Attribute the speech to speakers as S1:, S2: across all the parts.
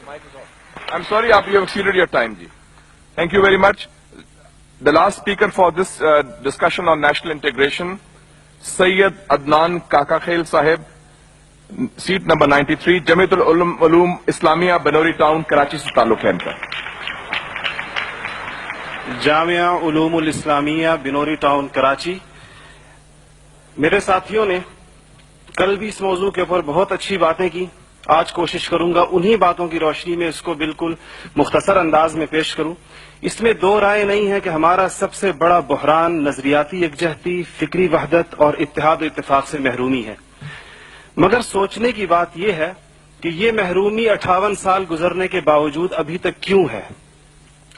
S1: I'm sorry, you have exceeded your time, ji. Thank you very much. The last speaker for this discussion on national integration, Sayyid Adnan Kakakhail Sahib, seat number 93, Jamiatul Ulum Islamia, Banori Town, Karachi se ताल्लुक है इनका.
S2: Jamia उलूमुल Islamia Binori town Karachi. मेरे साथियों ने कल भी इस मौजू के ऊपर बहुत अच्छी बातें की. आज कोशिश करूंगा उन्हीं बातों की रोशनी में इसको बिल्कुल मुख्तसर अंदाज में पेश करूं. इसमें दो राय नहीं है कि हमारा सबसे बड़ा बहरान नजरियाती यकजहती, फिक्री वहदत और इत्तेहाद और इत्तेफाक से महरूमी है. मगर सोचने की बात यह है कि ये महरूमी 58 साल गुजरने के बावजूद अभी तक क्यों है.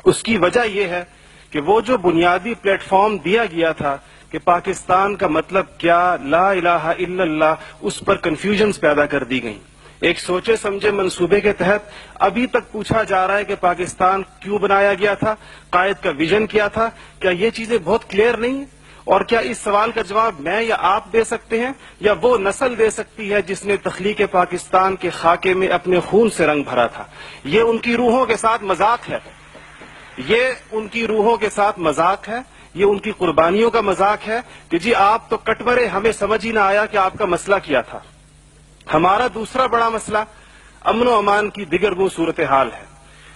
S2: उसकी वजह यह है कि वो जो बुनियादी प्लेटफॉर्म दिया गया था कि पाकिस्तान का मतलब क्या, ला इलाहा इल्लल्लाह, उस पर कंफ्यूजन्स पैदा कर दी गई. एक सोचे समझे मंसूबे के तहत अभी तक पूछा जा रहा है कि पाकिस्तान क्यों बनाया गया था, कायद का विजन क्या था. क्या ये चीजें बहुत क्लियर नहीं है? और क्या इस सवाल का जवाब मैं या आप दे सकते हैं या वो नस्ल दे सकती है जिसने तख्लीक पाकिस्तान के खाके में अपने खून से रंग भरा था. ये उनकी रूहों के साथ मजाक है, ये उनकी रूहों के साथ मजाक है, ये उनकी कुर्बानियों का मजाक है कि जी आप तो कट मरे, हमें समझ ही ना आया कि आपका मसला क्या था. हमारा दूसरा बड़ा मसला अमन व अमान की दिगरगू सूरत हाल है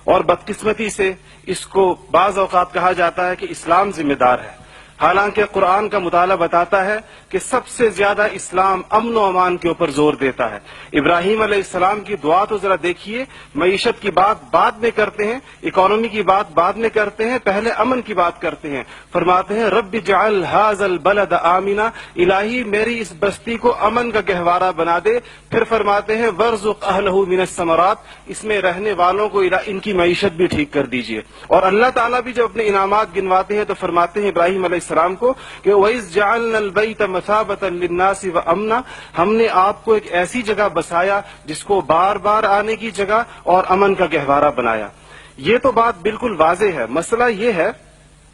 S2: और बदकिस्मती से इसको बाज औकात कहा जाता है कि इस्लाम जिम्मेदार है. हालांकि कुरान का मुताला बताता है कि सबसे ज्यादा इस्लाम अमन व अमान के ऊपर जोर देता है. इब्राहीम अलैहिस्सलाम की दुआ तो जरा देखिए. मईशत की बात बाद में करते हैं, इकोनॉमी की बात बाद में करते हैं, पहले अमन की बात करते हैं. फरमाते हैं रब्बि जअल हाज़ल बलद आमिना, इलाही मेरी इस बस्ती को अमन का गहवारा बना दे. फिर फरमाते हैं वर्ज़ुक़ अहलहू मिनस समरात, इसमें रहने वालों को इनकी मईशत भी ठीक कर दीजिए. और अल्लाह ताला भी जब अपने इनामात गिनवाते हैं तो फरमाते हैं इब्राहीम अलैहिस्सलाम को कि वइज़ जअलनल बैत मसाबतन लिन्नासि व अमना, हमने आपको एक ऐसी जगह बसाया जिसको बार बार आने की जगह और अमन का गहवारा बनाया. ये तो बात बिल्कुल वाज़ेह है. मसला ये है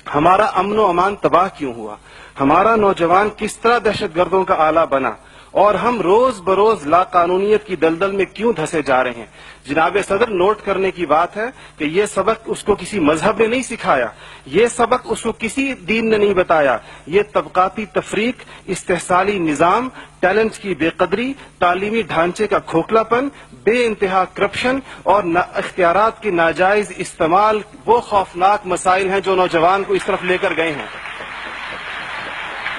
S2: हमारा अमन व अमान तबाह क्यों हुआ, हमारा नौजवान किस तरह दहशतगर्दों का आला बना और हम रोज बरोज लाकानूनियत की दलदल में क्यों धंसे जा रहे हैं. जनाब सदर, नोट करने की बात है कि ये सबक उसको किसी मजहब ने नहीं सिखाया, ये सबक उसको किसी दीन ने नहीं बताया. ये तबकाती तफरीक, इस्तेहसाली निजाम, टैलेंट की बेकदरी, तालीमी ढांचे का खोखलापन, बे इंतहा करप्शन और इख्तियारात के नाजायज इस्तेमाल वो खौफनाक मसाइल हैं जो नौजवान को इस तरफ लेकर गए हैं.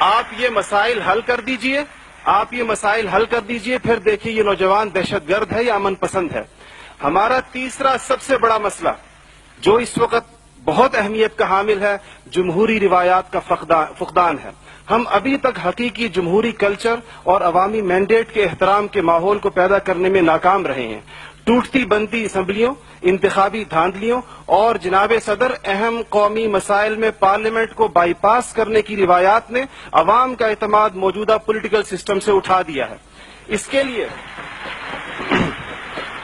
S2: आप ये मसाइल हल कर दीजिए, आप ये मसाइल हल कर दीजिए, फिर देखिए ये नौजवान दहशतगर्द है या अमन पसंद है. हमारा तीसरा सबसे बड़ा मसला जो इस वक्त बहुत अहमियत का हामिल है, जमहूरी रिवायात का फुकदान है. हम अभी तक हकीकी जमहूरी कल्चर और अवामी मैंडेट के एहतराम के माहौल को पैदा करने में नाकाम रहे हैं. टूटती बनती असम्बलियों, इंतखाबी धांधलियों और जनाब सदर अहम कौमी मसाइल में पार्लियामेंट को बाईपास करने की रिवायात ने अवाम का एतमाद मौजूदा पॉलिटिकल सिस्टम से उठा दिया है. इसके लिए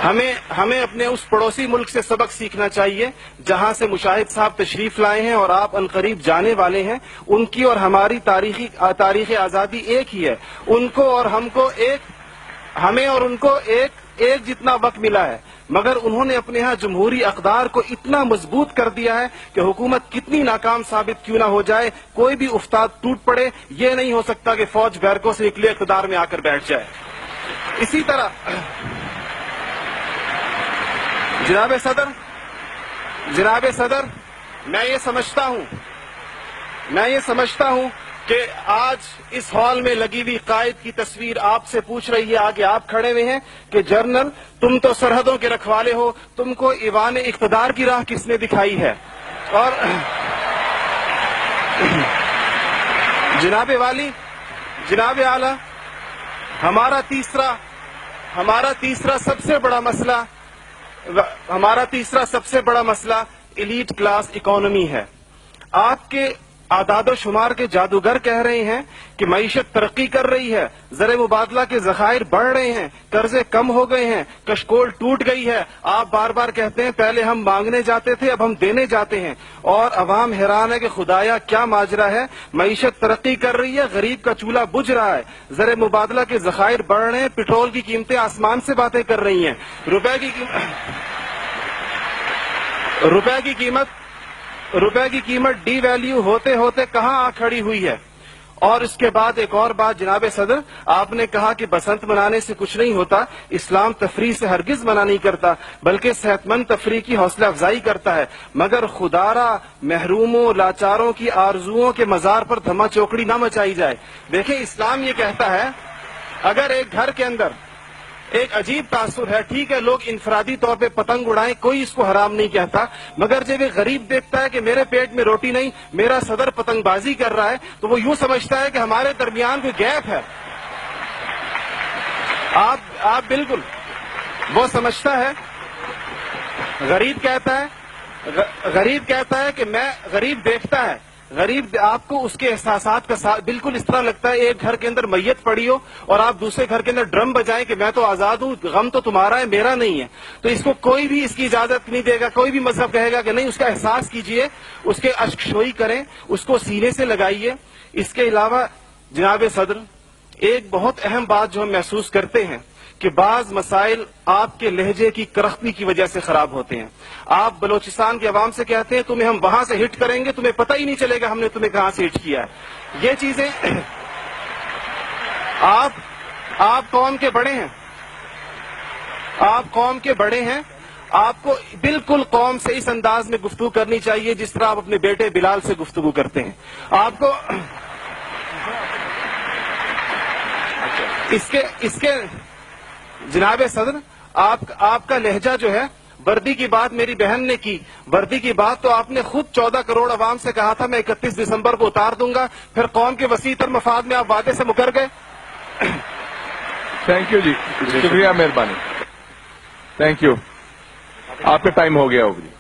S2: हमें अपने उस पड़ोसी मुल्क से सबक सीखना चाहिए जहां से मुशाहिद साहब तशरीफ लाए हैं और आप अनकरीब जाने वाले हैं. उनकी और हमारी तारीख आजादी एक ही है. उनको और हमको हमें और उनको एक जितना वक्त मिला है, मगर उन्होंने अपने यहाँ जमहूरी अक़दार को इतना मजबूत कर दिया है कि हुकूमत कितनी नाकाम साबित क्यों ना हो जाए, कोई भी उस्ताद टूट पड़े, ये नहीं हो सकता कि फौज बैरकों से निकले इक़्तिदार में आकर बैठ जाए. इसी तरह जनाब सदर, मैं ये समझता हूं कि आज इस हॉल में लगी हुई कायद की तस्वीर आपसे पूछ रही है, आगे आप खड़े हुए हैं कि जनरल तुम तो सरहदों के रखवाले हो, तुमको ईवान इक़्तिदार की राह किसने दिखाई है. और जनाब आला, हमारा तीसरा सबसे बड़ा मसला एलीट क्लास इकोनॉमी है. आपके आदादो शुमार के जादूगर कह रहे हैं कि मईशत तरक्की कर रही है, ज़र मुबादला के ज़खायर बढ़ रहे हैं, कर्जे कम हो गए हैं, कशकोल टूट गई है. आप बार बार कहते हैं पहले हम मांगने जाते थे, अब हम देने जाते हैं. और अवाम हैरान है कि खुदाया क्या माजरा है. मईशत तरक्की कर रही है, गरीब का चूल्हा बुझ रहा है, ज़र मुबादला के ज़खायर बढ़ रहे हैं, पेट्रोल की कीमतें आसमान से बातें कर रही हैं, रुपए की روپے کی قیمت ڈی ویلیو ہوتے ہوتے کہاں آ کھڑی ہوئی ہے. اور اس کے بعد ایک اور بات جناب صدر، آپ نے کہا کہ بسنت منانے سے کچھ نہیں ہوتا. اسلام تفریح سے ہرگز منع نہیں کرتا، بلکہ صحت مند تفریح کی حوصلہ افزائی کرتا ہے. مگر خدارا محروموں لاچاروں کی آرزوؤں کے مزار پر دھما چوکڑی نہ مچائی جائے. دیکھیں اسلام یہ کہتا ہے اگر ایک گھر کے اندر ایک عجیب تاثر ہے، ٹھیک ہے لوگ انفرادی طور پہ پتنگ اڑائیں، کوئی اس کو حرام نہیں کہتا، مگر جب ایک غریب دیکھتا ہے کہ میرے پیٹ میں روٹی نہیں، میرا صدر پتنگ بازی کر رہا ہے، تو وہ یوں سمجھتا ہے کہ ہمارے درمیان کوئی گیپ ہے. آپ بالکل وہ سمجھتا ہے. غریب کہتا ہے کہ میں غریب دیکھتا ہے، غریب آپ کو اس کے احساسات کا بالکل اس طرح لگتا ہے ایک گھر کے اندر میت پڑی ہو اور آپ دوسرے گھر کے اندر ڈرم بجائیں کہ میں تو آزاد ہوں، غم تو تمہارا ہے میرا نہیں ہے. تو اس کو کوئی بھی اس کی اجازت نہیں دے گا، کوئی بھی مذہب کہے گا کہ نہیں، اس کا احساس کیجئے، اس کے اشک شوئی کریں، اس کو سینے سے لگائیے. اس کے علاوہ جناب صدر ایک بہت اہم بات جو ہم محسوس کرتے ہیں کہ بعض مسائل آپ کے لہجے کی کرختی کی وجہ سے خراب ہوتے ہیں. آپ بلوچستان کے عوام سے کہتے ہیں تمہیں ہم وہاں سے ہٹ کریں گے، تمہیں پتہ ہی نہیں چلے گا ہم نے تمہیں کہاں سے ہٹ کیا ہے. یہ چیزیں آپ قوم کے بڑے ہیں، آپ کو بالکل قوم سے اس انداز میں گفتگو کرنی چاہیے جس طرح آپ اپنے بیٹے بلال سے گفتگو کرتے ہیں. آپ کو اس کے جناب صدر آپ کا لہجہ جو ہے، وردی کی بات میری بہن نے کی، وردی کی بات تو آپ نے خود 14 کروڑ عوام سے کہا تھا میں 31 دسمبر کو اتار دوں گا، پھر قوم کے وسیع تر مفاد میں آپ وعدے سے مکر گئے.
S1: تھینک یو جی، شکریہ، مہربانی، تھینک یو. آپ کا ٹائم ہو گیا ہوگا.
S2: جی